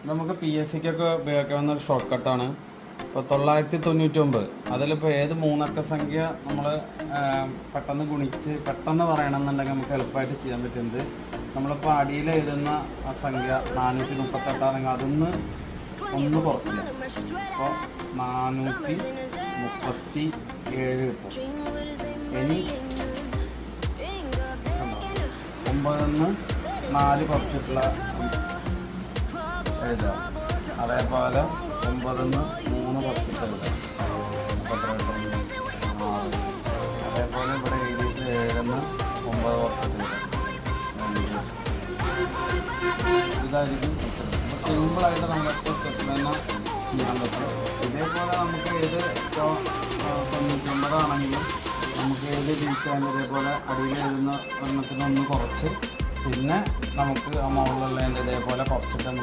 നമുക്ക് PSC ക്കൊക്കെ ഉപയോഗിക്കാവുന്ന ഒരു ഷോർട്ട് കട്ടാണ്. ഇപ്പോൾ 999 അതിലിപ്പോൾ ഏത് മൂന്നക്ക സംഖ്യ നമ്മൾ പെട്ടെന്ന് ഗുണിച്ച് പെട്ടെന്ന് പറയണമെന്നുണ്ടെങ്കിൽ നമുക്ക് എളുപ്പമായിട്ട് ചെയ്യാൻ പറ്റുന്നത്, നമ്മളിപ്പോൾ അടിയിൽ എഴുതുന്ന ആ സംഖ്യ 438 ആണെങ്കിൽ അതൊന്ന് ഒന്ന് കുറയ്ക്കുക. അപ്പോൾ 437 കിട്ടും. ഇനി 9 4 കുറച്ചിട്ടുള്ള എഴുതുക. അതേപോലെ 9 3 കുറച്ചിട്ട് എഴുതുക. അതേപോലെ ഇവിടെ എഴുതിയിട്ട് 7 9 കുറച്ചിട്ട് എഴുതുക. ഇതായിരിക്കും ഉത്തരം. അപ്പോൾ സിമ്പിളായിട്ട് നമ്മളൊക്കെ സ്റ്റെപ്പ് തന്നെ ചെയ്യാൻ പറ്റും. ഇതേപോലെ നമുക്ക് ഏത് 99 ആണെങ്കിലും നമുക്ക് ഏത് ജയിച്ചാലും ഇതേപോലെ അടിയിൽ എഴുതുന്ന എണ്ണത്തിനൊന്ന് കുറച്ച് പിന്നെ നമുക്ക് ആ മുകളിലുള്ളതിൻ്റെ ഇതേപോലെ കുറച്ചിട്ട് നമുക്ക്